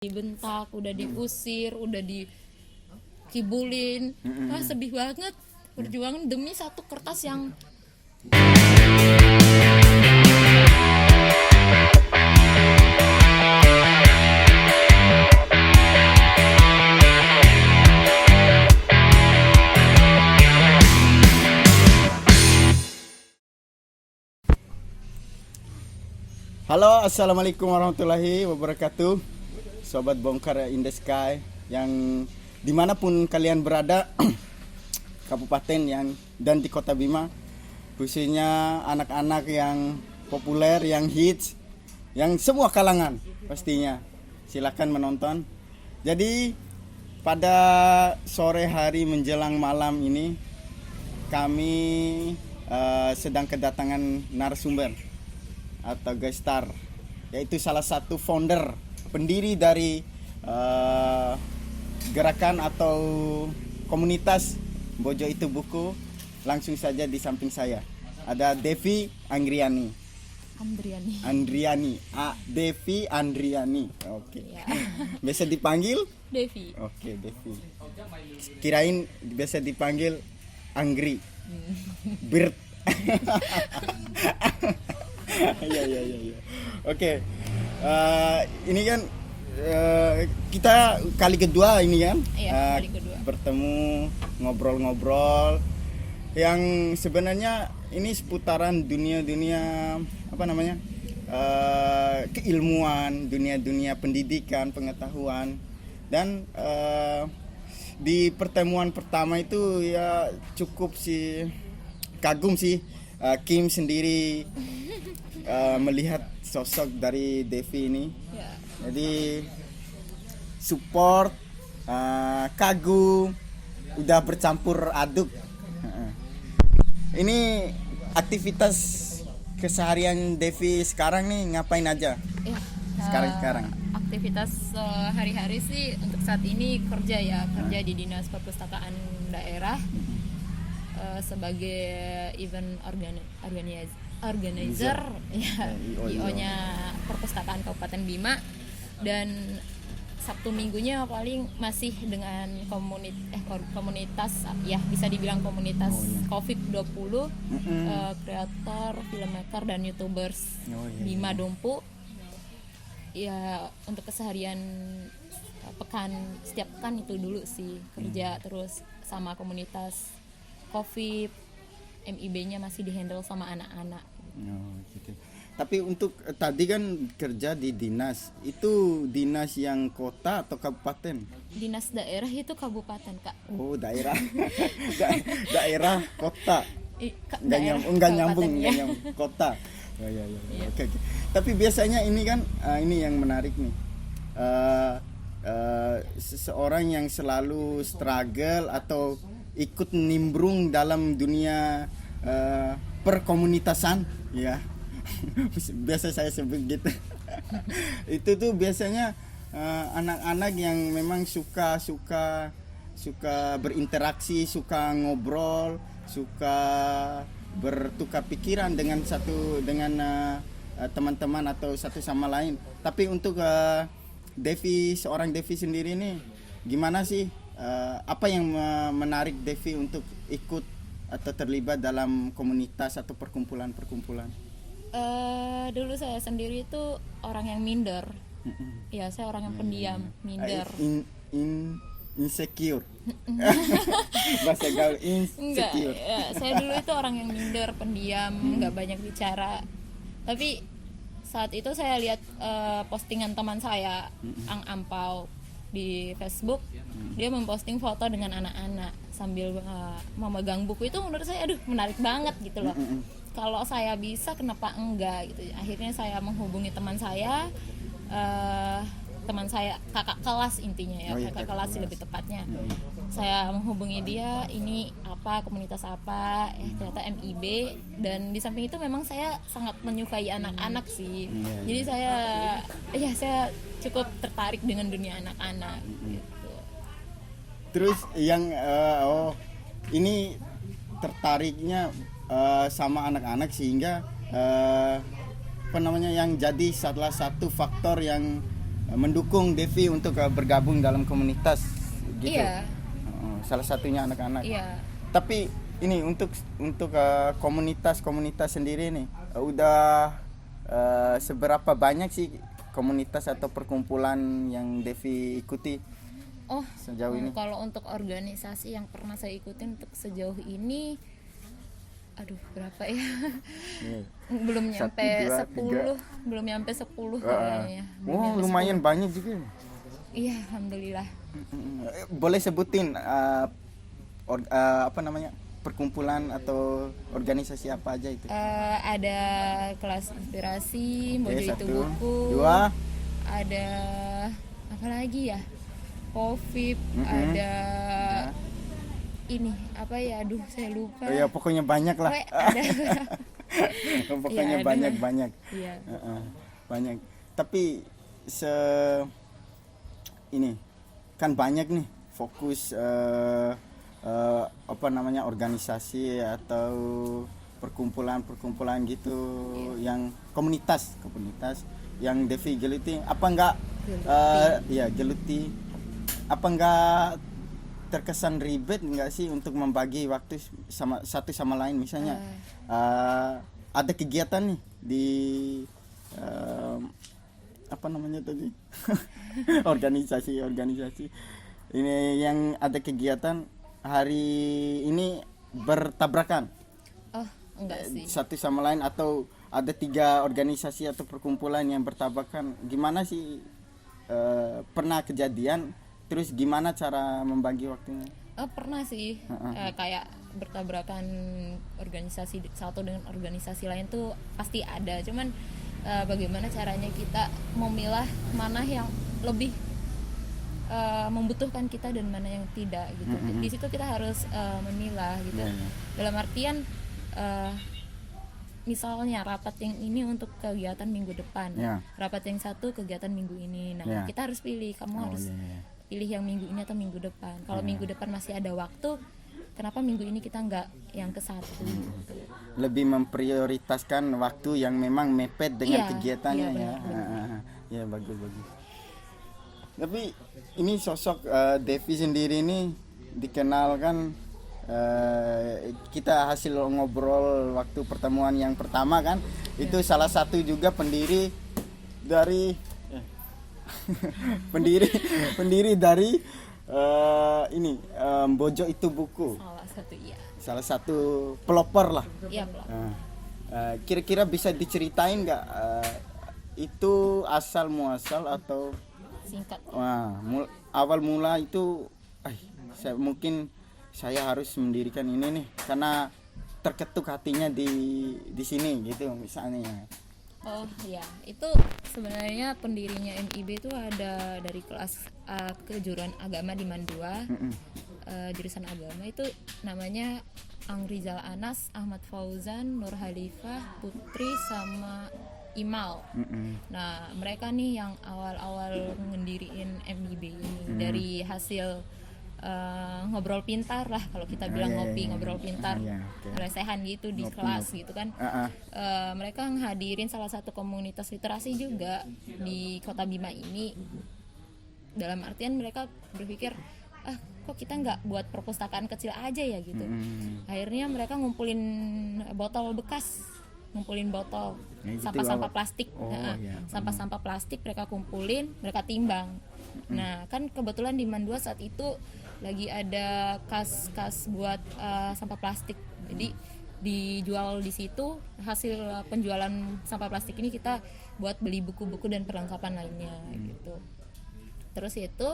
dibentak, udah diusir, udah dikibulin. Sedih banget. Perjuangan demi satu kertas yang Halo, assalamualaikum warahmatullahi wabarakatuh. Sobat Bongkar in the Sky yang dimanapun kalian berada, kabupaten yang dan di Kota Bima, khususnya anak-anak yang populer, yang hits, yang semua kalangan pastinya. Silakan menonton. Jadi pada sore hari menjelang malam ini kami sedang kedatangan narasumber atau guest star, yaitu salah satu founder, pendiri dari gerakan atau komunitas Bojo Itu Buku. Langsung saja di samping saya ada Devi Andriani. Devi Andriani. Oke. ya, Biasa dipanggil Devi. Oke, Devi. Kirain biasa dipanggil Anggri. Bird. Iya. Oke. Ini kan kita kali kedua ini kan. Iya, kali kedua. Bertemu ngobrol-ngobrol yang sebenarnya ini seputaran dunia apa namanya? Keilmuan, dunia pendidikan, pengetahuan. Dan di pertemuan pertama itu ya cukup sih kagum sih. Kim sendiri melihat sosok dari Devi ini, Ya. jadi support, kagum, udah bercampur aduk. Ini aktivitas keseharian Devi sekarang nih ngapain aja? Ya, Sekarang. aktivitas hari-hari sih untuk saat ini kerja di Dinas Perpustakaan Daerah sebagai event organizer ya, IO-nya Perpustakaan Kabupaten Bima. Dan Sabtu minggunya paling masih dengan komunitas ya, bisa dibilang komunitas COVID-20, kreator, filmmaker dan YouTubers Bima Dompu. Ya, untuk keseharian setiap pekan itu dulu sih kerja, terus sama komunitas COVID, MIB-nya masih dihandle sama anak-anak. Oh, gitu. Tapi untuk tadi kan kerja di dinas, itu dinas yang kota atau kabupaten? Dinas daerah itu kabupaten, Kak. Oh, daerah. Daerah kota. Enggak nyambung kota. Ya. Oke. Tapi biasanya ini kan ini yang menarik nih. Seseorang yang selalu struggle atau ikut nimbrung dalam dunia perkomunitasan, ya. Biasa saya sebut gitu. Itu tuh biasanya anak-anak yang memang suka berinteraksi, suka ngobrol, suka bertukar pikiran dengan teman-teman atau satu sama lain. Tapi untuk seorang Devi sendiri nih, gimana sih? Apa yang menarik Devi untuk ikut atau terlibat dalam komunitas atau perkumpulan? Dulu saya sendiri itu orang yang minder. Ya, saya orang yang pendiam, minder. Insecure. Bahasa gaul Enggak, insecure. ya, saya dulu itu orang yang minder, pendiam, nggak banyak bicara. Tapi saat itu saya lihat postingan teman saya, Ang Ampau, di Facebook. Dia memposting foto dengan anak-anak sambil memegang buku. Itu menurut saya menarik banget gitu loh. Kalau saya bisa, kenapa enggak gitu. Akhirnya saya menghubungi teman saya, kakak kelas intinya ya, kakak kelas lebih tepatnya. Saya menghubungi dia, ini apa, komunitas apa, ternyata MIB. Dan di samping itu memang saya sangat menyukai anak-anak sih. Jadi saya cukup tertarik dengan dunia anak-anak gitu. Terus yang ini tertariknya sama anak-anak sehingga yang jadi salah satu faktor yang mendukung Devi untuk bergabung dalam komunitas gitu. Iya. Salah satunya anak-anak. Iya. Tapi ini untuk komunitas sendiri nih udah seberapa banyak sih komunitas atau perkumpulan yang Devi ikuti Oh, sejauh ini? kalau untuk organisasi yang pernah saya ikutin untuk sejauh ini, aduh berapa ya? Belum nyampe 10, belum nyampe 10 kayaknya. Belum Oh, nyampe lumayan banyak juga. 10. Iya, alhamdulillah. Boleh sebutin apa namanya, perkumpulan atau organisasi apa aja itu? Ada kelas inspirasi, Mojo Itu 1, Buku, 2, ada apa lagi ya? Covid, ada ini apa ya? Aduh, saya lupa. oh ya pokoknya banyak lah. Ada. Pokoknya Ya, ada. banyak. Iya. Banyak. Tapi ini kan banyak nih fokus apa namanya, organisasi atau perkumpulan gitu yang komunitas yang Devi geluti. Apa enggak geluti. Apa enggak terkesan ribet enggak sih untuk membagi waktu satu sama lain, misalnya ada kegiatan nih di apa namanya tadi organisasi ini yang ada kegiatan hari ini bertabrakan Enggak sih. satu sama lain, atau ada 3 organisasi atau perkumpulan yang bertabrakan, gimana sih pernah kejadian, terus gimana cara membagi waktunya? Pernah sih. Kayak bertabrakan organisasi satu dengan organisasi lain tuh pasti ada, cuman bagaimana caranya kita memilah mana yang lebih membutuhkan kita dan mana yang tidak gitu. Di situ kita harus memilah gitu. Dalam artian misalnya rapat yang ini untuk kegiatan minggu depan, rapat yang satu kegiatan minggu ini. Nah, kita harus pilih, kamu harus pilih yang minggu ini atau minggu depan. Kalau minggu depan masih ada waktu, kenapa minggu ini kita nggak yang ke satu? Lebih memprioritaskan waktu yang memang mepet dengan kegiatannya. Ya bagus. Tapi ini sosok Devi sendiri ini dikenalkan, kita hasil ngobrol waktu pertemuan yang pertama kan, itu salah satu juga pendiri dari pendiri dari Mojo Itu Buku. Salah satu pelopor lah. Iya, pelopor. Kira-kira bisa diceritain nggak itu asal muasal atau Singkat. Awal mula itu saya harus mendirikan ini nih karena terketuk hatinya di sini gitu misalnya. Oh ya, itu sebenarnya pendirinya MIB itu ada dari kelas kejuruan agama di Mandua, jurusan agama itu namanya Rizal Anas, Ahmad Fauzan, Nur Halifah, Putri sama Imal. Nah, mereka nih yang awal-awal ngediriin MIB ini dari hasil ngobrol pintar lah, kalau kita bilang ngobrol pintar, lesehan gitu di kelas gitu kan. Mereka ngehadirin salah satu komunitas literasi juga di Kota Bima ini. Dalam artian mereka berpikir, kok kita nggak buat perpustakaan kecil aja ya gitu. Akhirnya mereka ngumpulin botol bekas, botol, sampah-sampah plastik. Sampah-sampah plastik mereka kumpulin, mereka timbang. Nah, kan kebetulan di Mandua saat itu lagi ada kas buat sampah plastik. Jadi dijual di situ, hasil penjualan sampah plastik ini kita buat beli buku-buku dan perlengkapan lainnya gitu. Terus itu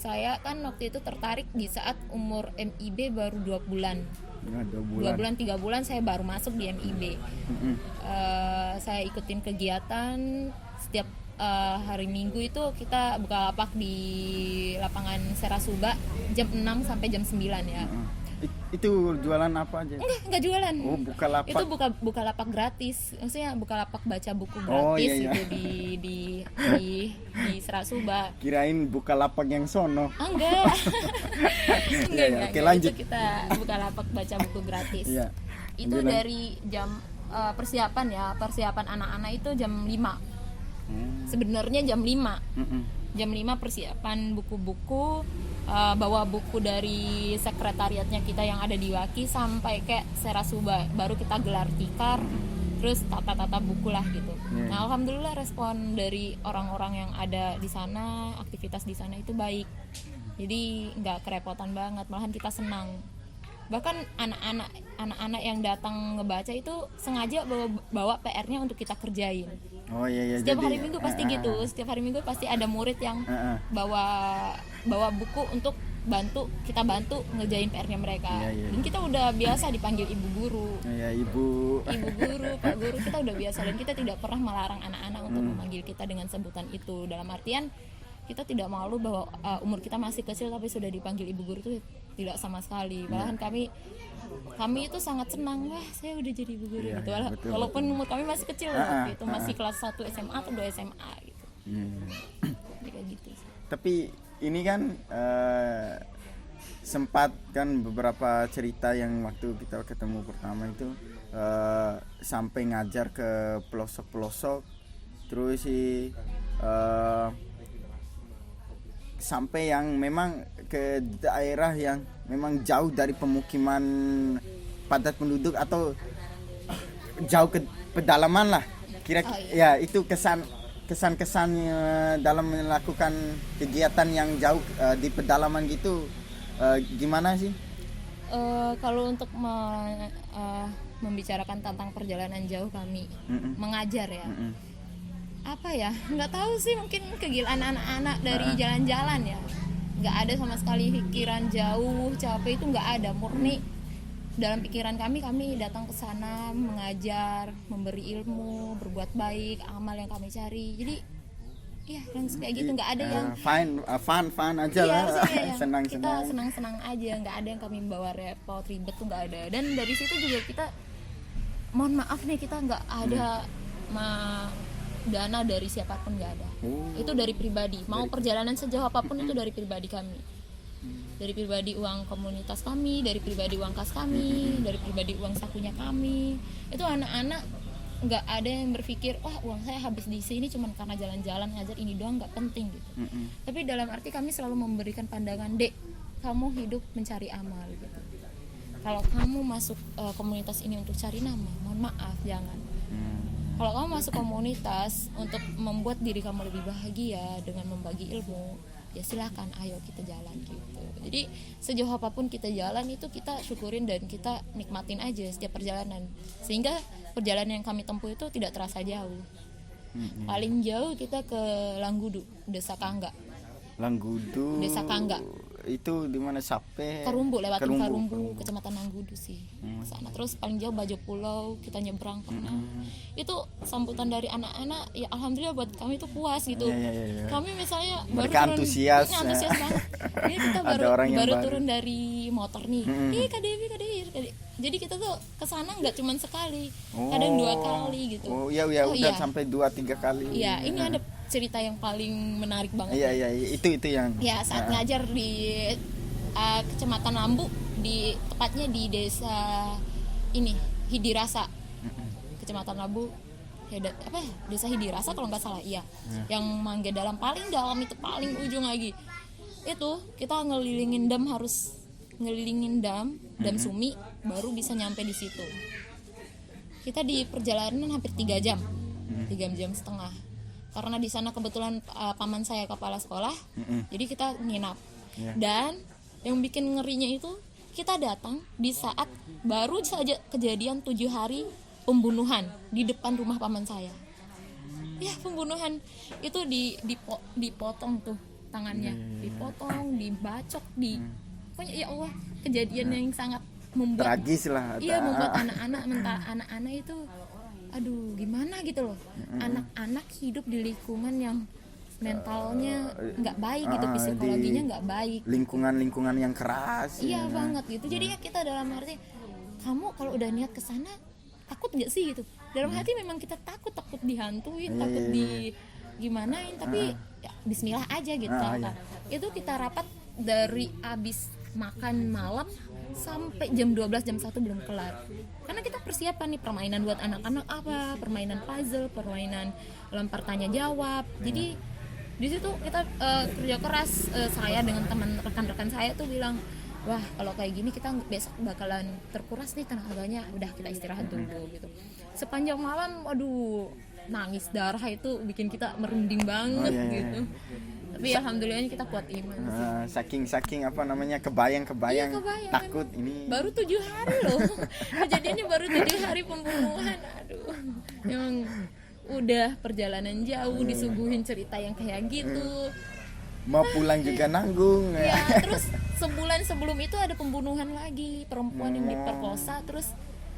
saya kan waktu itu tertarik di saat umur MIB baru 2 bulan. 2 bulan 3 bulan saya baru masuk di MIB. Saya ikutin kegiatan setiap hari Minggu itu kita buka lapak di lapangan Serasuba jam 6 sampai jam 9 ya. Itu jualan apa aja? Enggak jualan. Oh, buka lapak. Itu buka lapak gratis. Maksudnya buka lapak baca buku gratis gitu di Serasuba. Kirain buka lapak yang sono. Enggak. Enggak. Oke, lanjut. Itu kita buka lapak baca buku gratis. Itu Lanjut. dari jam persiapan anak-anak itu jam 5. Sebenarnya jam 5. Mm-mm. Jam 5 persiapan buku-buku, bawa buku dari sekretariatnya kita yang ada di Waki sampai ke Serasuba, baru kita gelar tikar, terus tata-tata buku lah gitu. Nah, alhamdulillah respon dari orang-orang yang ada di sana, aktivitas di sana itu baik. Jadi nggak kerepotan banget, malahan kita senang. Bahkan anak-anak yang datang ngebaca itu sengaja bawa PR-nya untuk kita kerjain. Oh iya. Setiap Jadi, hari Minggu pasti gitu. Setiap hari Minggu pasti ada murid yang bawa buku untuk kita bantu ngerjain PR-nya mereka. Iya. Dan kita udah biasa dipanggil ibu guru. Ya ibu. Ibu guru, pak guru, kita udah biasa, dan kita tidak pernah melarang anak-anak untuk memanggil kita dengan sebutan itu. Dalam artian kita tidak malu bahwa umur kita masih kecil tapi sudah dipanggil ibu guru, itu tidak sama sekali. Malahan kami itu sangat senang, wah saya udah jadi ibu guru gitu. Betul, Walaupun umur kami masih kecil waktu itu, masih kelas 1 SMA atau 2 SMA gitu. Jadi kayak gitu sih. Tapi ini kan sempat kan beberapa cerita yang waktu kita ketemu pertama itu sampai ngajar ke pelosok-pelosok, terus sih sampai yang memang ke daerah yang memang jauh dari pemukiman padat penduduk atau jauh ke pedalaman lah. Ya itu kesan-kesan dalam melakukan kegiatan yang jauh di pedalaman gitu, gimana sih? Kalau untuk membicarakan tentang perjalanan jauh kami mengajar ya, apa ya, nggak tahu sih, mungkin kegilaan anak-anak dari jalan-jalan ya, nggak ada sama sekali pikiran jauh capek, itu nggak ada, murni dalam pikiran kami datang ke sana mengajar, memberi ilmu, berbuat baik, amal yang kami cari. Jadi ya yang kayak gitu, nggak ada yang fun aja lah. Senang-senang. Kita senang-senang aja, nggak ada yang kami bawa repot, ribet tuh nggak ada. Dan dari situ juga kita, mohon maaf nih, kita nggak ada dana dari siapapun, nggak ada. Itu dari pribadi. Mau perjalanan sejauh apapun itu dari pribadi kami. Dari pribadi uang komunitas kami, dari pribadi uang kas kami, dari pribadi uang sakunya kami. Itu anak-anak nggak ada yang berpikir, wah uang saya habis di sini cuma karena jalan-jalan ngajar ini doang, nggak penting gitu. Tapi dalam arti kami selalu memberikan pandangan, dek, kamu hidup mencari amal gitu. Kalau kamu masuk komunitas ini untuk cari nama, mohon maaf, jangan. Kalau kamu masuk komunitas untuk membuat diri kamu lebih bahagia dengan membagi ilmu, ya silakan, ayo kita jalan gitu. Jadi sejauh apapun kita jalan itu kita syukurin dan kita nikmatin aja setiap perjalanan, sehingga perjalanan yang kami tempuh itu tidak terasa jauh. Paling jauh kita ke Langgudu, Desa Kangga. Langgudu, Desa Kangga. Itu di mana? Sape? Karumbu, lewatin Karumbu, Kecamatan Langgudu sih. Sana. Terus paling jauh Bajo Pulau, kita nyebrang pernah. Itu sambutan dari anak-anak, ya alhamdulillah buat kami itu puas gitu. Ya. Kami misalnya mereka baru antusias banget. Ini kita baru turun dari motor nih. Kak Devi. Jadi kita tuh kesana nggak cuma sekali, kadang 2 kali gitu. Udah sampai 2-3 kali. Iya, ini ada cerita yang paling menarik banget. Iya, itu yang. Ya, saat ngajar di Kecamatan Lambu, tepatnya di desa ini Hidirasa, Kecamatan Lambu, desa Hidirasa kalau nggak salah, iya. Yang Mangga dalam itu paling ujung lagi. Itu kita ngelilingin dam Sumi, baru bisa nyampe di situ. Kita di perjalanan hampir 3 jam, 3 jam setengah. Karena di sana kebetulan paman saya kepala sekolah, jadi kita nginap. Dan yang bikin ngerinya itu, kita datang di saat baru saja kejadian 7 hari pembunuhan di depan rumah paman saya. Ya, pembunuhan itu dipotong tuh tangannya, dipotong, dibacok, pokoknya ya Allah, kejadian yang sangat membuat tragis lah. Iya, membuat anak-anak itu, aduh gimana gitu loh. Anak-anak hidup di lingkungan yang mentalnya nggak baik gitu, psikologinya nggak baik, lingkungan yang keras. Iya banget gitu. Jadi ya kita dalam arti, kamu kalau udah niat ke sana takut nggak sih gitu. Dalam hati memang kita takut dihantuin, takut di gimanain, tapi ya bismillah aja gitu. Itu kita rapat dari abis makan malam sampai jam 12 jam 1 belum kelar. Karena kita persiapan nih permainan buat anak-anak apa, permainan puzzle, permainan lempar tanya jawab. Jadi di situ kita kerja keras, saya dengan teman rekan-rekan saya tuh bilang, wah kalau kayak gini kita besok bakalan terkuras nih tenaganya, udah kita istirahat dulu gitu. Sepanjang malam, waduh, nangis darah itu bikin kita merinding banget gitu. Tapi alhamdulillahnya kita kuat iman. Saking apa namanya kebayang Iya, takut ini. Baru 7 hari loh. Kejadiannya baru 7 hari pembunuhan. Aduh. Memang udah perjalanan jauh disuguhin cerita yang kayak gitu. Mau pulang juga nanggung. Ya, terus sebulan sebelum itu ada pembunuhan lagi, perempuan yang diperkosa terus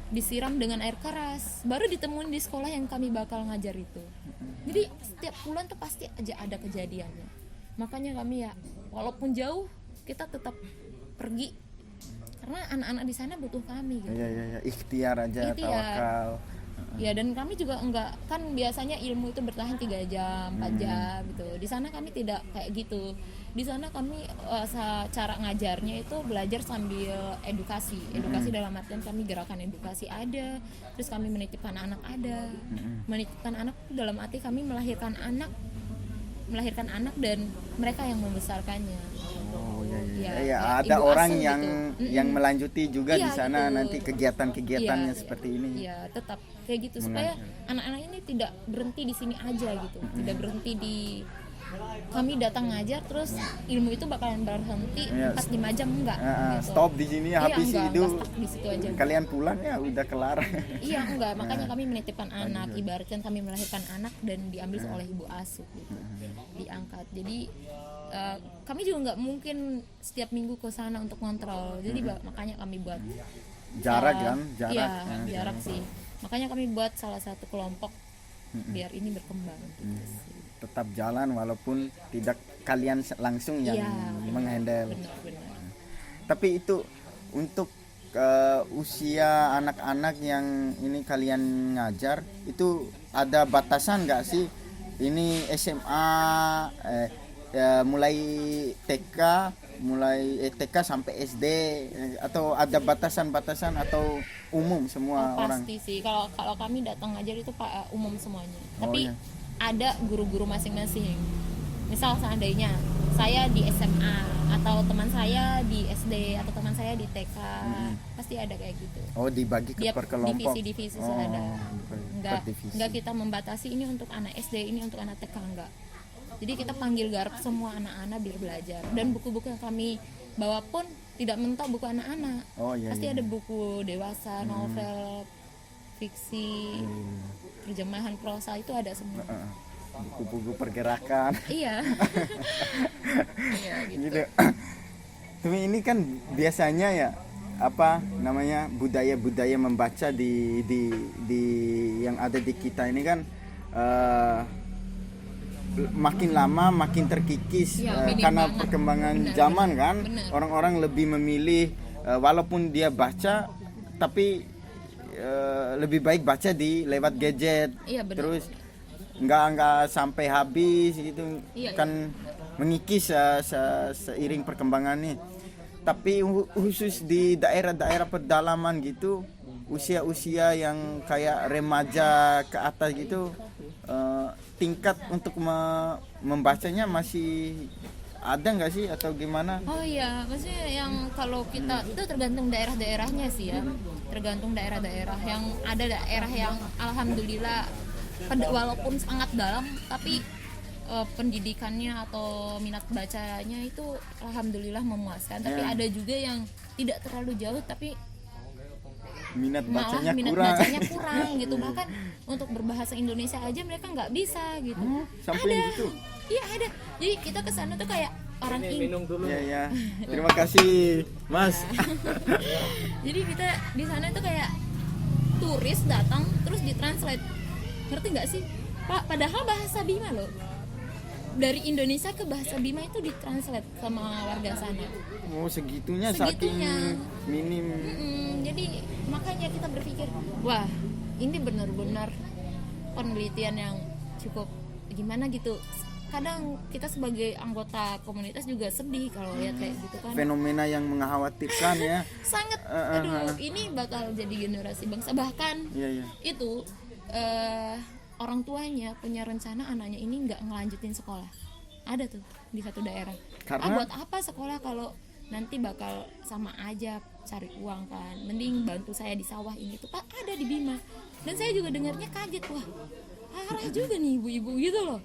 disiram dengan air keras. Baru ditemuin di sekolah yang kami bakal ngajar itu. Jadi setiap bulan tuh pasti aja ada kejadiannya. Makanya kami ya walaupun jauh kita tetap pergi karena anak-anak di sana butuh kami gitu. Iya. Ikhtiar aja, tawakal. Ya, dan kami juga enggak, kan biasanya ilmu itu bertahan 3 jam, 4 jam gitu. Di sana kami tidak kayak gitu. Di sana kami cara ngajarnya itu belajar sambil edukasi. Edukasi dalam artian kami gerakan edukasi ada, terus kami menitipkan anak ada. Menitipkan anak dalam arti kami melahirkan anak dan mereka yang membesarkannya. Oh Ya, iya. Ada ibu orang asuh yang gitu. yang melanjuti juga Iya, di sana gitu. nanti kegiatan-kegiatannya Iya, seperti ini. Iya, tetap kayak gitu supaya anak-anak ini tidak berhenti di sini aja gitu. Tidak berhenti di kami datang ngajar terus ilmu itu bakalan berhenti Iya. 4-5 jam enggak gitu. Stop di sini habis enggak itu. stuck di situ aja. Kalian pulang ya udah kelar. Iya, enggak, makanya kami menitipkan anak, ibaratkan kami melahirkan anak dan diambil oleh ibu asuh gitu. Diangkat. Jadi kami juga nggak mungkin setiap minggu ke sana untuk kontrol. Jadi makanya kami buat Jarak kan, jarak. Iya, jarak sih. Makanya kami buat salah satu kelompok biar ini berkembang gitu sih. Tetap jalan walaupun tidak kalian langsung yang Iya, menghandle. Benar. Tapi itu untuk usia anak-anak yang ini kalian ngajar itu ada batasan nggak sih? Ini SMA mulai TK sampai SD atau ada batasan-batasan atau umum semua orang? Pasti sih. Kalau kami datang ngajar itu umum semuanya. Tapi iya. ada guru-guru masing-masing. Misal seandainya saya di SMA atau teman saya di SD atau teman saya di TK, pasti ada kayak gitu. Oh, dibagi ke per kelompok. Divisi-divisi Oh, ada. per divisi. Enggak kita membatasi ini untuk anak SD, ini untuk anak TK, enggak. Jadi kita panggil garap semua anak-anak biar belajar. Dan buku-buku yang kami bawa pun tidak mentok buku anak-anak. Oh, iya, pasti iya. ada buku dewasa, novel, fiksi, terjemahan prosa itu ada semua. Buku-buku pergerakan. Iya. Iya gitu. Gitu. Tapi ini kan biasanya ya apa namanya budaya-budaya membaca di yang ada di kita ini kan makin lama makin terkikis Ya, minim karena banget. perkembangan Benar, zaman kan. benar. Orang-orang lebih memilih walaupun dia baca tapi lebih baik baca di lewat gadget. Iya, benar. Terus nggak sampai habis gitu. Iya, Kan mengikis seiring perkembangannya. Tapi khusus di daerah-daerah pedalaman gitu, usia-usia yang kayak remaja ke atas gitu, tingkat untuk membacanya masih ada nggak sih atau gimana? Oh iya, maksudnya yang kalau kita itu tergantung daerah-daerahnya sih ya. Tergantung daerah-daerah. Yang ada daerah yang alhamdulillah walaupun sangat dalam tapi pendidikannya atau minat bacanya itu alhamdulillah memuaskan. Tapi Ya. ada juga yang tidak terlalu jauh tapi Minat malah bacanya minat kurang. bacanya kurang gitu. Bahkan untuk berbahasa Indonesia aja mereka nggak bisa gitu. Sampai Ada. gitu. Iya ada. Jadi kita kesana tuh kayak orang Minum dulu. Ya ya. Terima kasih, Mas. Jadi kita di sana tuh kayak turis datang terus ditranslate. Ngerti nggak sih? Pak, padahal bahasa Bima loh. Dari Indonesia ke bahasa Bima itu ditranslate sama warga sana. Oh, segitunya Segitunya. saking minim. Jadi makanya kita berpikir, wah, ini benar-benar penelitian yang cukup gimana gitu. kadang kita sebagai anggota komunitas juga sedih kalau lihat kayak gitu kan. Fenomena yang mengkhawatirkan ya. Sangat, aduh, ini bakal jadi generasi bangsa. Bahkan Iya. itu orang tuanya punya rencana anaknya ini nggak ngelanjutin sekolah. Ada tuh di satu daerah. Karena Buat apa sekolah kalau nanti bakal sama aja cari uang kan. Mending bantu saya di sawah ini tuh Pak, ada di Bima. Dan saya juga dengarnya kaget, wah parah juga nih ibu-ibu gitu loh.